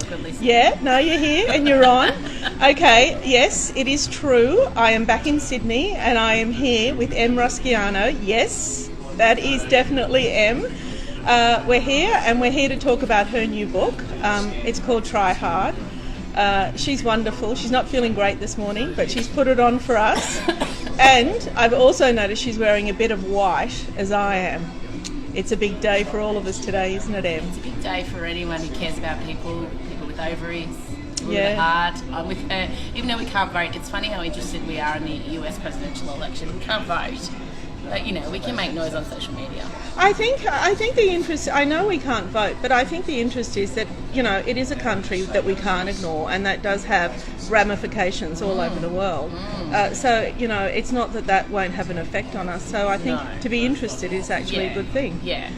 good listener. Yeah, no, you're here and you're on. Okay, yes, it is true. I am back in Sydney and I am here with Em Rusciano. Yes, that is definitely Em. We're here and we're here to talk about her new book. It's called Try Hard. She's wonderful. She's not feeling great this morning, but she's put it on for us. And I've also noticed she's wearing a bit of white, as I am. It's a big day for all of us today, isn't it, Em? It's a big day for anyone who cares about people with ovaries, people with Yeah. a heart. I'm with her. Even though we can't vote, it's funny how interested we are in the US presidential election. We can't vote. But, we can make noise on social media. I think the interest, I know we can't vote, but I think the interest is that, it is a country that we can't ignore, and that does have ramifications all over the world. So, it's not that won't have an effect on us. So I think to be interested is actually a good thing. Yeah.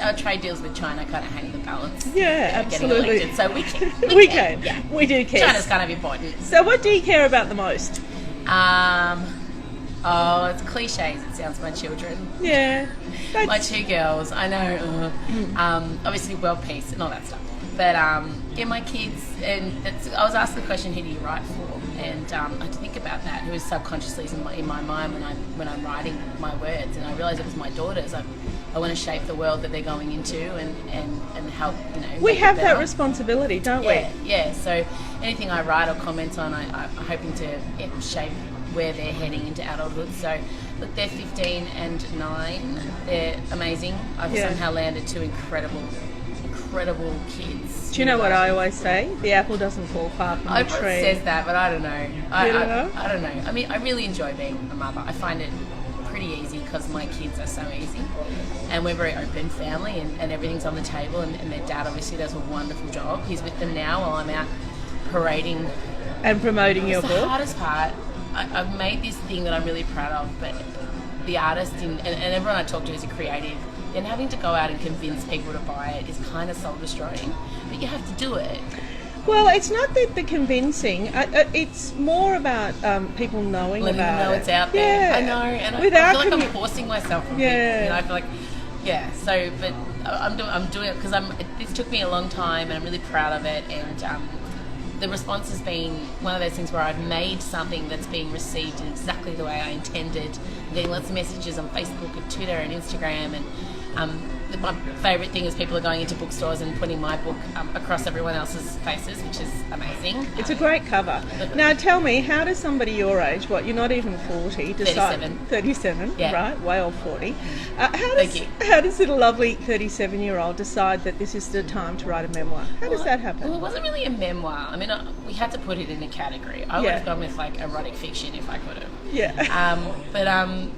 Our trade deals with China kind of hang the balance. Yeah, absolutely. Getting elected, so we can. We can. Yeah. We do care. China's kind of important. So what do you care about the most? It's cliches. It sounds my children. Yeah. My two girls. I know. Obviously, world peace and all that stuff. But my kids. And I was asked the question, "Who do you write for?" And I had to think about that. It was subconsciously in my mind when I'm writing my words, and I realised it was my daughters. I want to shape the world that they're going into and help. We have that responsibility, don't we? Yeah. So anything I write or comment on, I'm hoping to shape where they're heading into adulthood. So look, they're 15 and 9. They're amazing. I've somehow landed two incredible kids. Do you know what I always say? The apple doesn't fall far from the Everyone tree. says that, but I don't know. I don't know. I mean, I really enjoy being a mother. I find it pretty easy because my kids are so easy, and we're a very open family, and everything's on the table, and their dad obviously does a wonderful job. He's with them now while I'm out parading and promoting your book. book. The hardest part, I've made this thing that I'm really proud of, but the artist and everyone I talk to is a creative, and having to go out and convince people to buy it is kind of soul destroying, but you have to do it. Well, it's not the convincing. It's more about people knowing Letting about them know it. it's out there. Yeah. I know, and I feel like I'm forcing myself from people. I feel like, So, but I'm doing it because this took me a long time, and I'm really proud of it. And the response has been one of those things where I've made something that's being received in exactly the way I intended. I'm getting lots of messages on Facebook and Twitter and Instagram, and my favourite thing is people are going into bookstores and putting my book across everyone else's faces, which is amazing. It's a great cover. Now tell me, how does somebody your age, you're not even 40, decide... 37, right, way old 40. How does a lovely 37-year-old decide that this is the time to write a memoir? How does that happen? Well, it wasn't really a memoir. I mean, we had to put it in a category. I would have gone with erotic fiction if I could have. Yeah. But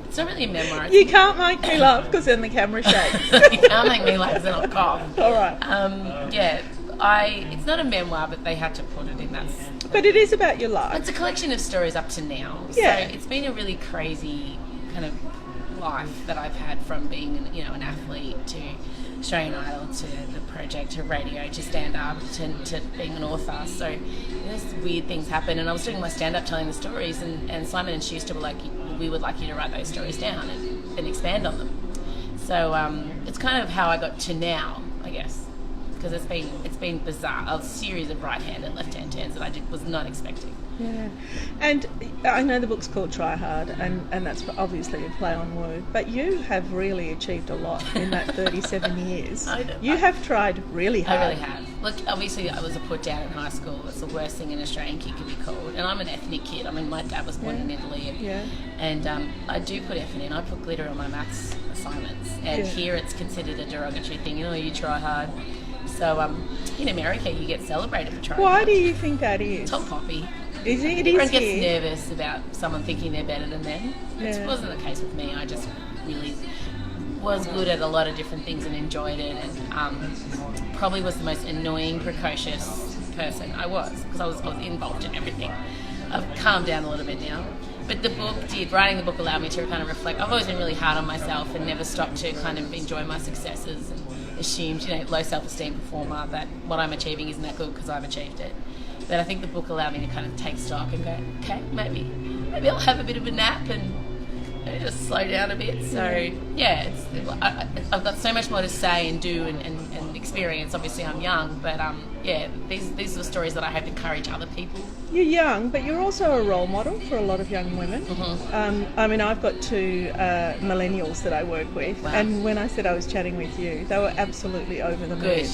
it's not really a memoir. You can't make me laugh because then the camera shakes. You can't make me laugh because then I'll cough. All right. It's not a memoir, but they had to put it in that. But it is about your life. It's a collection of stories up to now. Yeah. So it's been a really crazy kind of life that I've had, from being an athlete to Australian Idol to the project to radio to stand up to being an author. So there's weird things happen, and I was doing my stand up telling the stories, and Simon and Schuster were like, we would like you to write those stories down and expand on them. So it's kind of how I got to now, I guess, because it's been bizarre, a series of right hand and left hand turns that I was not expecting. Yeah, and I know the book's called Try Hard, and that's obviously a play on word, but you have really achieved a lot in that 37 years. You have tried really hard. I really have. Look, obviously I was a put down in high school. It's the worst thing an Australian kid could be called, and I'm an ethnic kid. I mean, my dad was born in Italy, and I do put effort in. I put glitter on my maths assignments, and here it's considered a derogatory thing. You try hard. So in America you get celebrated for trying hard. Why do you think that is? It's hot poppy. Is it? Everyone gets nervous about someone thinking they're better than them. Yeah. It wasn't the case with me. I just really was good at a lot of different things and enjoyed it, and probably was the most annoying, precocious person I was, because I was involved in everything. I've calmed down a little bit now. But writing the book allowed me to kind of reflect. I've always been really hard on myself and never stopped to kind of enjoy my successes, and assumed, low self-esteem performer, that what I'm achieving isn't that good because I've achieved it. But I think the book allowed me to kind of take stock and go, okay, maybe I'll have a bit of a nap and just slow down a bit. So I've got so much more to say and do and experience. Obviously, I'm young, but yeah, these are the stories that I hope encourage other people. You're young, but you're also a role model for a lot of young women. I mean, I've got two millennials that I work with, Wow. and when I said I was chatting with you, they were absolutely over the moon. Good.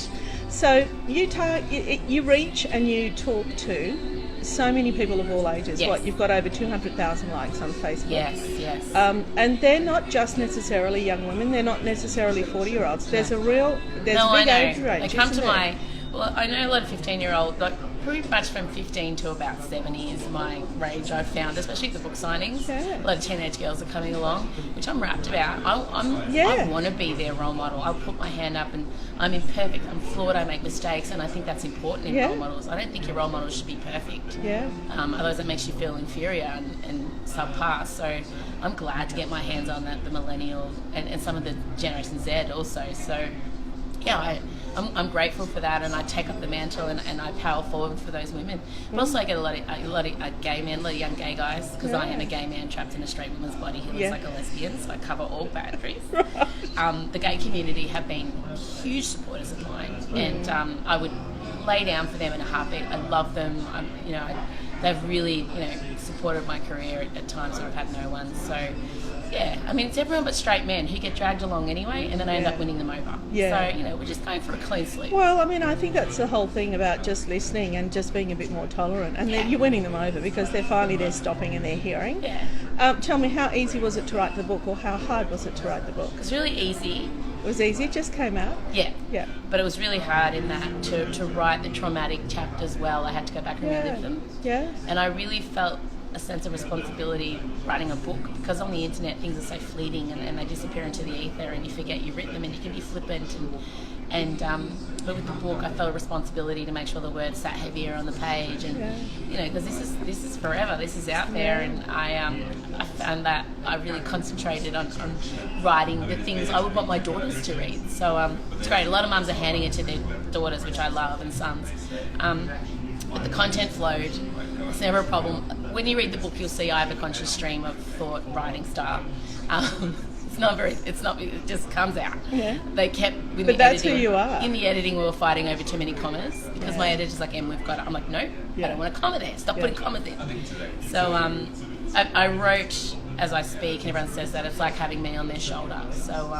So you reach and you talk to so many people of all ages. Yes. What, you've got over 200,000 likes on Facebook. Yes. And they're not just necessarily young women. They're not necessarily 40-year-olds. There's a big age range. They come to isn't there? well, I know a lot of 15-year-olds, like pretty much from 15 to about 70 is my range I've found, especially at the book signings. Yeah. A lot of teenage girls are coming along, which I'm rapt about. I want to be their role model. I'll put my hand up, and I'm imperfect, I'm flawed, I make mistakes, and I think that's important in role models. I don't think your role model should be perfect. Yeah. Otherwise it makes you feel inferior and subpar. So I'm glad to get my hands on that, the millennial and some of the Generation Z also. So yeah, I'm grateful for that, and I take up the mantle and I power forward for those women. But also I get a lot of gay men, a lot of young gay guys, because I am a gay man trapped in a straight woman's body who looks like a lesbian, so I cover all boundaries. The gay community have been huge supporters of mine, and I would lay down for them in a heartbeat. I love them. They've really supported my career at times when I've had no one. So yeah, I mean, it's everyone but straight men who get dragged along anyway, and then I end up winning them over. Yeah. So, we're just going for a clean sweep. Well, I mean, I think that's the whole thing about just listening and just being a bit more tolerant. And then you're winning them over because they're stopping and they're hearing. Yeah. Tell me, how easy was it to write the book, or how hard was it to write the book? It's really easy. It was easy, it just came out? Yeah. Yeah. But it was really hard in that to write the traumatic chapters well. I had to go back and relive them. Yeah. And I really felt a sense of responsibility writing a book, because on the internet things are so fleeting and they disappear into the ether and you forget you've written them, and you can be flippant but with the book I felt a responsibility to make sure the words sat heavier on the page, and because this is forever, this is out there, and I found that I really concentrated on writing the things I would want my daughters to read. So it's great. A lot of mums are handing it to their daughters, which I love, and sons. But the content flowed. It's never a problem. When you read the book, you'll see I have a conscious stream of thought, writing style. It just comes out. Yeah. They kept... But that's who you are. In the editing, we were fighting over too many commas, because my editor's like, Em, we've got it. I'm like, no, I don't want a comma there. Stop putting commas in. So I wrote as I speak, and everyone says that it's like having me on their shoulder. So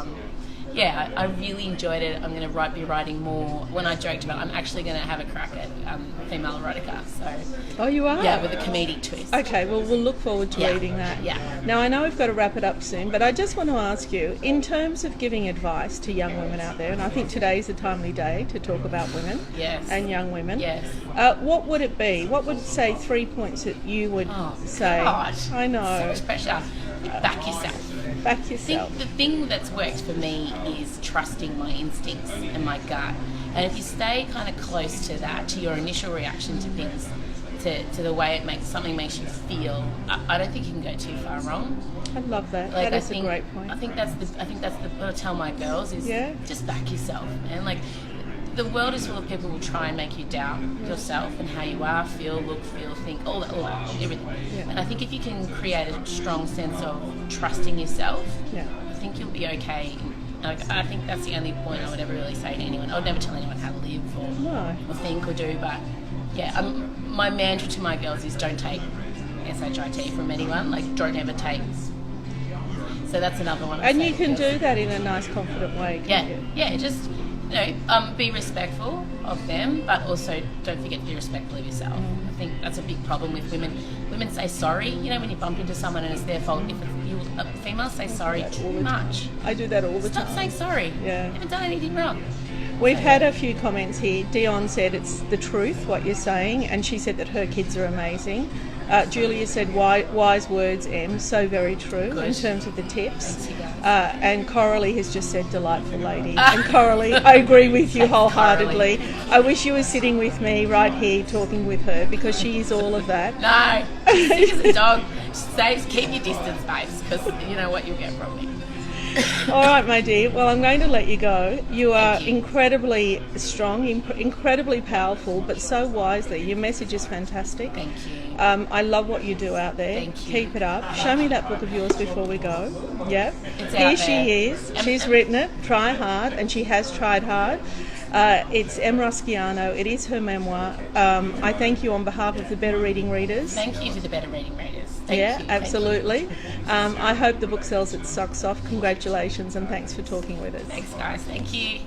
I really enjoyed it. I'm going to be writing more. When I joked about it, I'm actually going to have a crack at female erotica. So, oh, you are? Yeah, with a comedic twist. Okay, well, we'll look forward to reading that. Yeah. Now, I know we've got to wrap it up soon, but I just want to ask you, in terms of giving advice to young women out there, and I think today's a timely day to talk about women and young women. Yes. What would it be? What would, say, 3 points that you would say? God. I know. So much pressure. Back yourself. Back yourself. The thing that's worked for me is trusting my instincts and my gut. And if you stay kind of close to that, to your initial reaction to things, to the way something makes you feel, I don't think you can go too far wrong. I love that. That is a great point. I think that's what I tell my girls is just back yourself. And the world is full of people who will try and make you doubt yourself and how you are, feel, look, feel, think, all that, everything. Yeah. And I think if you can create a strong sense of trusting yourself, I think you'll be okay. I think that's the only point I would ever really say to anyone. I would never tell anyone how to live or think or do, but my mantra to my girls is don't take SHIT from anyone. Don't ever take. So that's another one. And you can do that in a nice, confident way. Just be respectful of them, but also don't forget to be respectful of yourself. I think that's a big problem with women. Women say sorry. When you bump into someone and it's their fault, females say sorry too much. I do that all the time. Stop saying sorry. Yeah. You haven't done anything wrong. We've had a few comments here. Dion said it's the truth, what you're saying, and she said that her kids are amazing. Julia said, wise words, Em, so very true in terms of the tips. And Coralie has just said, delightful lady. And Coralie, I agree with you wholeheartedly. I wish you were sitting with me right here talking with her, because she is all of that. No, she's a dog. Keep your distance, babes, because you know what you'll get from me. All right, my dear. Well, I'm going to let you go. You are incredibly strong, incredibly powerful, but so wisely. Your message is fantastic. Thank you. I love what you do out there. Thank you. Keep it up. Show me that book of yours before we go. Yeah. It's Here out she there. is. She's written it. Try hard, and she has tried hard. It's Em Rusciano. It is her memoir. I thank you on behalf of the Better Reading readers. Thank you to the Better Reading readers. Thank Yeah, you. absolutely. I hope the book sells its socks off. Congratulations and thanks for talking with us. Thanks, guys. Thank you.